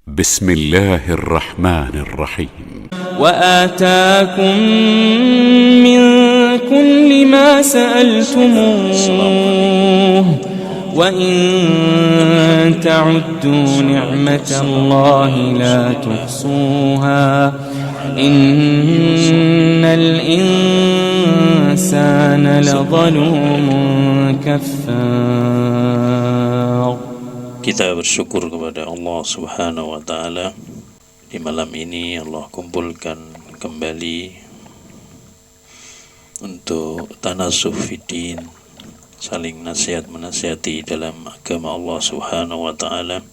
بسم الله الرحمن الرحيم وآتاكم من كل ما سألتموه وإن تعدوا نعمة الله لا تحصوها إن الإنسان لظلوم كفار. Kita bersyukur kepada Allah Subhanahu wa Ta'ala. Di malam ini Allah kumpulkan kembali untuk tanasuh fiddin, saling nasihat menasihati dalam agama Allah Subhanahu wa Ta'ala,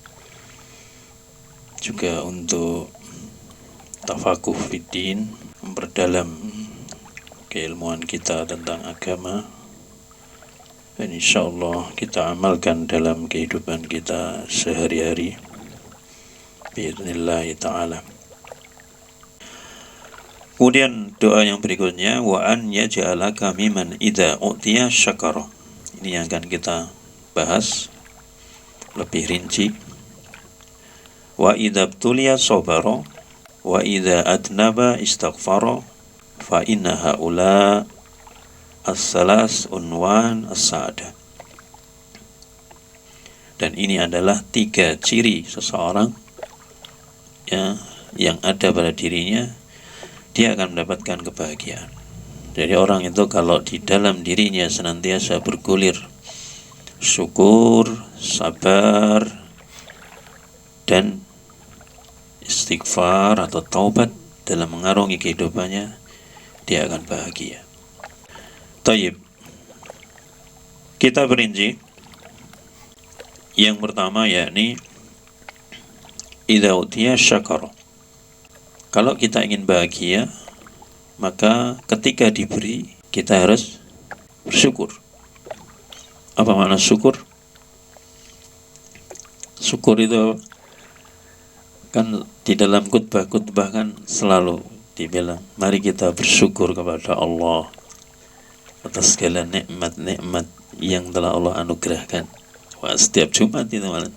juga untuk tafakuh fiddin, memperdalam keilmuan kita tentang agama, dan insyaallah kita amalkan dalam kehidupan kita sehari-hari biidznillah ta'ala. Kemudian doa yang berikutnya, wa an yaj'alaka mimman idza utiya syakara. Ini yang akan kita bahas lebih rinci. Wa idza btuliya sabara wa idza adnaba istaghfara fa inna haula as-salas unwan as-sa'adah. Dan ini adalah 3 ciri seseorang ya, yang ada pada dirinya, dia akan mendapatkan kebahagiaan. Jadi orang itu kalau di dalam dirinya senantiasa bergulir syukur, sabar, dan istighfar atau taubat dalam mengarungi kehidupannya, dia akan bahagia. Tayyib, kita berinci. Yang pertama yakni idza utiya syakara. Kalau kita ingin bahagia, maka ketika diberi kita harus bersyukur. Apa makna syukur? Syukur itu kan di dalam khutbah kan selalu dibilang, mari kita bersyukur kepada Allah atas segala nikmat-nikmat yang telah Allah anugerahkan. Wah, setiap Jumat itu malah.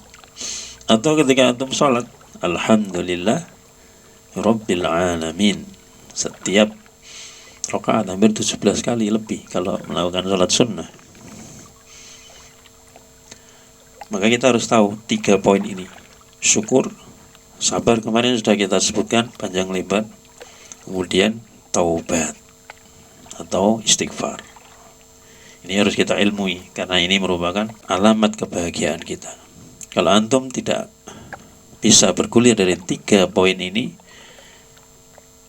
Atau ketika antum sholat, alhamdulillah Rabbil alamin. Setiap rakaat hampir 17 kali lebih kalau melakukan sholat sunnah. Maka kita harus tahu 3 poin ini. Syukur, sabar kemarin sudah kita sebutkan panjang lebar. Kemudian taubat atau istighfar. Ini harus kita ilmui karena ini merupakan alamat kebahagiaan kita. Kalau antum tidak bisa bergulir dari 3 poin ini,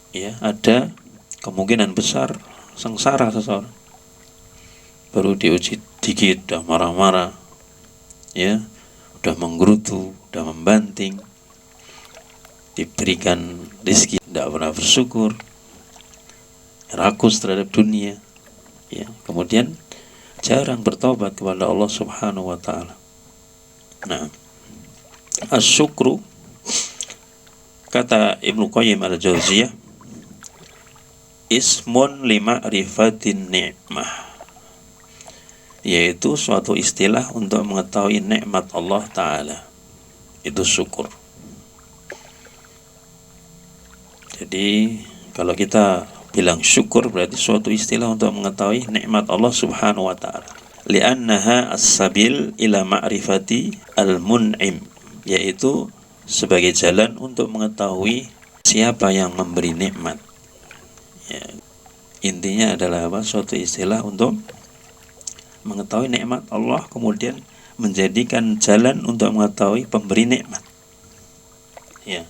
ya ada kemungkinan besar sengsara seseorang. Baru diuji dikit udah marah-marah, ya, udah menggerutu, udah membanting, diberikan rezeki tidak pernah bersyukur, rakus terhadap dunia, ya, kemudian jarang bertobat kepada Allah Subhanahu wa Ta'ala. Nah, asyukru, kata Ibnu Qayyim al-Jauziyah, ismun lima'rifatin ni'mah, yaitu suatu istilah untuk mengetahui nikmat Allah Ta'ala. Itu syukur. Jadi kalau kita bilang syukur berarti suatu istilah untuk mengetahui nikmat Allah Subhanahu wa Ta'ala. Li'annaha as-sabil ila ma'rifati al-mun'im, yaitu sebagai jalan untuk mengetahui siapa yang memberi nikmat. Ya, intinya adalah apa? Suatu istilah untuk mengetahui nikmat Allah, kemudian menjadikan jalan untuk mengetahui pemberi nikmat. Ya.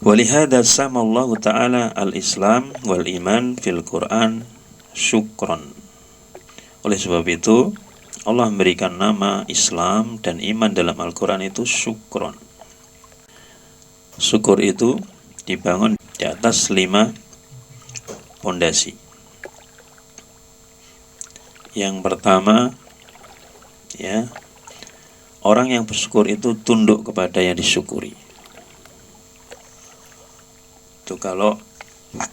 Walihada samallahu ta'ala al-islam wal iman fil Qur'an syukron. Oleh sebab itu Allah memberikan nama Islam dan iman dalam Al-Quran itu syukron. Syukur itu dibangun di atas 5 pondasi. Yang pertama, ya, orang yang bersyukur itu tunduk kepada yang disyukuri. Itu kalau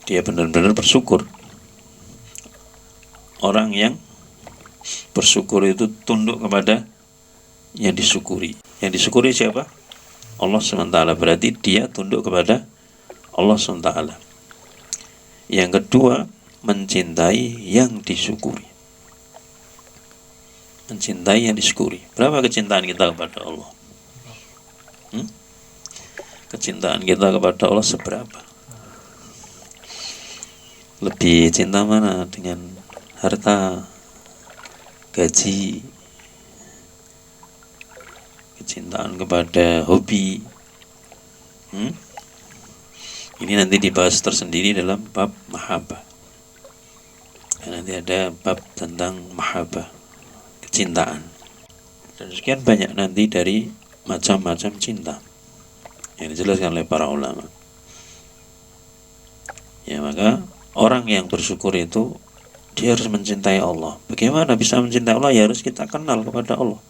dia benar-benar bersyukur. Orang yang bersyukur itu tunduk kepada yang disyukuri. Yang disyukuri siapa? Allah SWT, berarti dia tunduk kepada Allah SWT. Yang kedua, mencintai yang disyukuri. Mencintai yang disyukuri. Berapa kecintaan kita kepada Allah? Kecintaan kita kepada Allah seberapa? Lebih cinta mana? Dengan harta, gaji, kecintaan kepada hobi? Ini nanti dibahas tersendiri dalam bab mahabbah. Nanti ada bab tentang mahabbah, kecintaan. Dan sekian banyak nanti dari macam-macam cinta yang dijelaskan oleh para ulama. Ya, maka orang yang bersyukur itu dia harus mencintai Allah. Bagaimana bisa mencintai Allah? Ya harus kita kenal kepada Allah.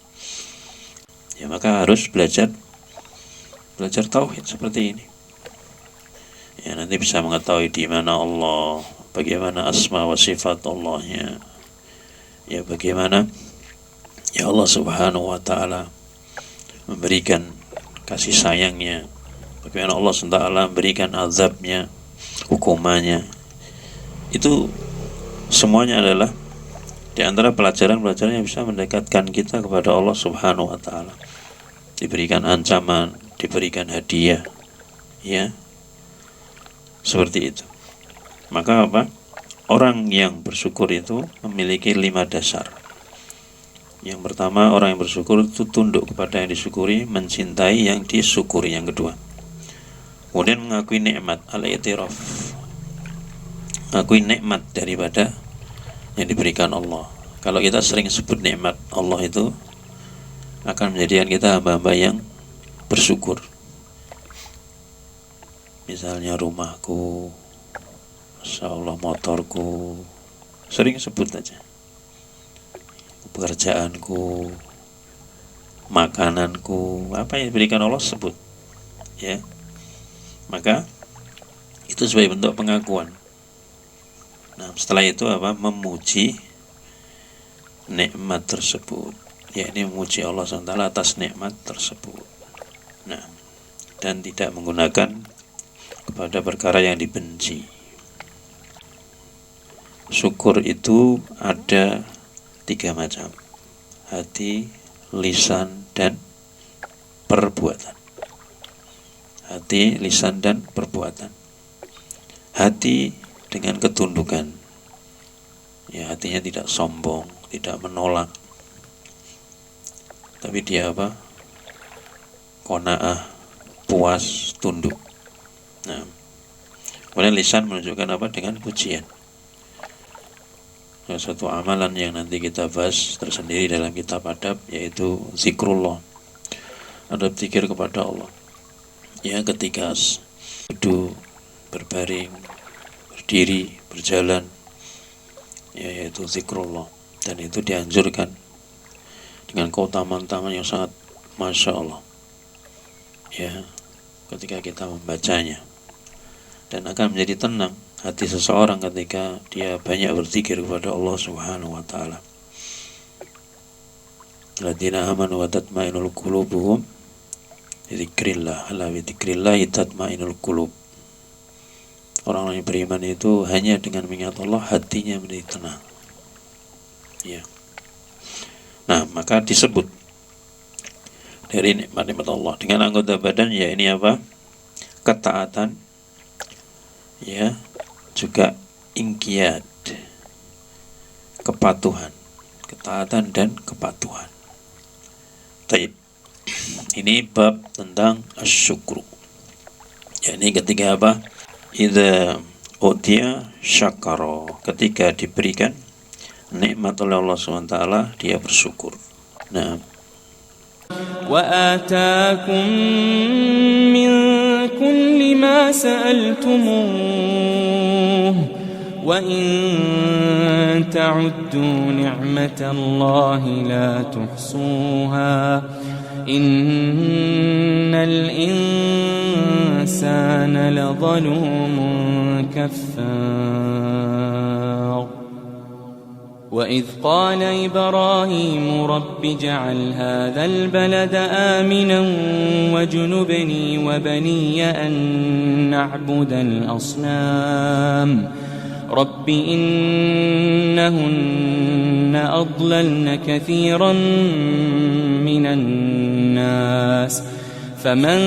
Ya, maka harus belajar tauhid seperti ini. Ya, nanti bisa mengetahui di mana Allah, bagaimana asma wa sifat Allahnya. Ya, bagaimana ya Allah Subhanahu wa ta'ala memberikan kasih sayangnya, bagaimana Allah SWT memberikan azabnya, hukumannya. Itu semuanya adalah di antara pelajaran-pelajaran yang bisa mendekatkan kita kepada Allah Subhanahu wa ta'ala. Diberikan ancaman, diberikan hadiah, ya, seperti itu. Maka apa? Orang yang bersyukur itu memiliki 5 dasar. Yang pertama, orang yang bersyukur itu tunduk kepada yang disyukuri, mencintai yang disyukuri. Yang kedua, kemudian mengakui nikmat, al-i'tiraf, mengakui nikmat daripada yang diberikan Allah. Kalau kita sering sebut nikmat Allah itu akan menjadikan kita hamba-hamba yang bersyukur. Misalnya rumahku, Masya Allah, motorku, sering sebut aja. Pekerjaanku, makananku, apa yang diberikan Allah sebut, ya. Maka itu sebagai bentuk pengakuan. Nah, setelah itu apa? Memuji nikmat tersebut. Ya, ini memuji Allah SWT atas nikmat tersebut. Nah, dan tidak menggunakan kepada perkara yang dibenci. Syukur itu ada 3 macam: hati, lisan, dan perbuatan. Hati, lisan, dan perbuatan. Hati dengan ketundukan. Ya, hatinya tidak sombong, tidak menolak, tapi dia apa? Qanaah, puas, tunduk. Nah, kemudian lisan menunjukkan apa? Dengan pujian. Salah satu amalan yang nanti kita bahas tersendiri dalam kitab adab, yaitu zikrullah, adab zikir kepada Allah. Ya, ketika duduk, berbaring, berdiri, berjalan, ya, yaitu zikrullah. Dan itu dianjurkan dengan keutamaan tangan yang sangat Masya Allah, ya, ketika kita membacanya. Dan akan menjadi tenang hati seseorang ketika dia banyak berzikir kepada Allah Subhanahu wa ta'ala. Alladzina amanu wa tatma'innul qulubuhum bi dzikrillah, ala bi dzikrillah tatma'innul qulub. Orang-orang yang beriman itu hanya dengan mengingat Allah hatinya menjadi tenang. Ya. Nah, maka disebut dari nikmat-nikmat Allah dengan anggota badan, ya, ini apa? Ketaatan, ya, juga inqiyad, kepatuhan, ketaatan dan kepatuhan. Baik. Ini bab tentang asyukru. Ya, ini ketika apa? Idza utiya syakara, ketika diberikan nikmat oleh Allah SWT, dia bersyukur. Nah, وآتاكم من كل ما سألتموه وإن تعدوا نعمة الله لا تحصوها إن الإنسان لظلوم كفار وإذ قال إبراهيم رب اجعل هذا البلد آمنا واجنبني وبني أن نعبد الأصنام رب إنهن أضللن كثيرا من الناس فمن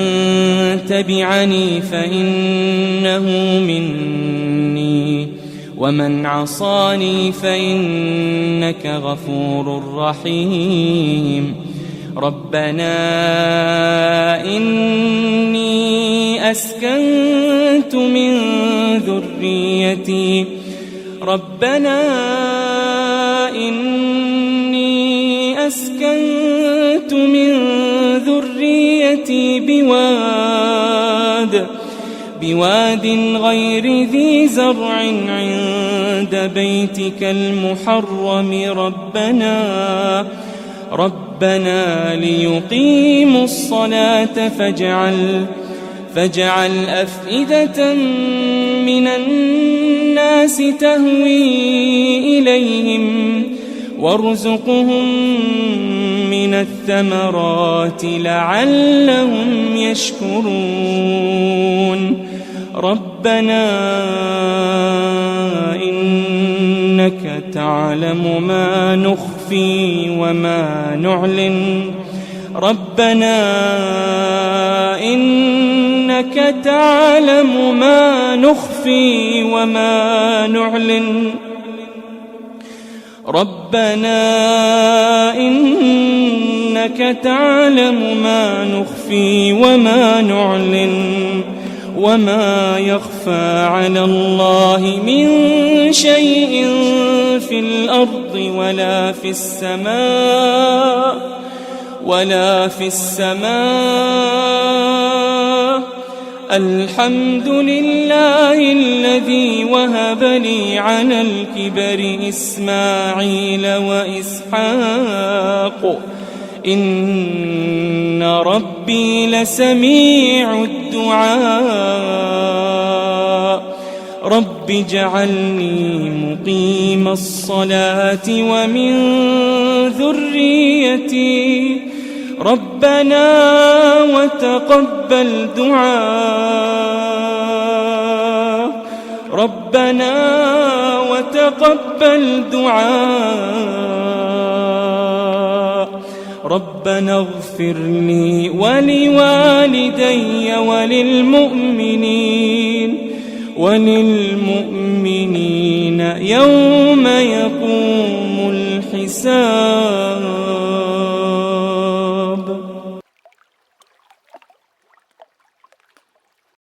تبعني فإنه مني ومن عصاني فإنك غفور رحيم ربنا إني أسكنت من ذريتي بواد غير ذي زرع عند بيتك المحرم ربنا ليقيموا الصلاة فاجعل أفئدة من الناس تهوي إليهم وارزقهم من الثمرات لعلهم يشكرون ربنا إنك تعلم ما نخفي وما نعلن ربنا إنك تعلم ما نخفي وما نعلن ربنا إنك تعلم ما نخفي وما نعلن وما يخفى على الله من شيء في الأرض ولا في السماء الحمد لله الذي وهب لي على الكبر إسماعيل وإسحاق إن ربي لسميع الدعاء رب اجعلني مقيم الصلاة ومن ذريتي ربنا وتقبل دعاء ربنا اغفر لي ولوالدي وللمؤمنين يوم يقوم الحساب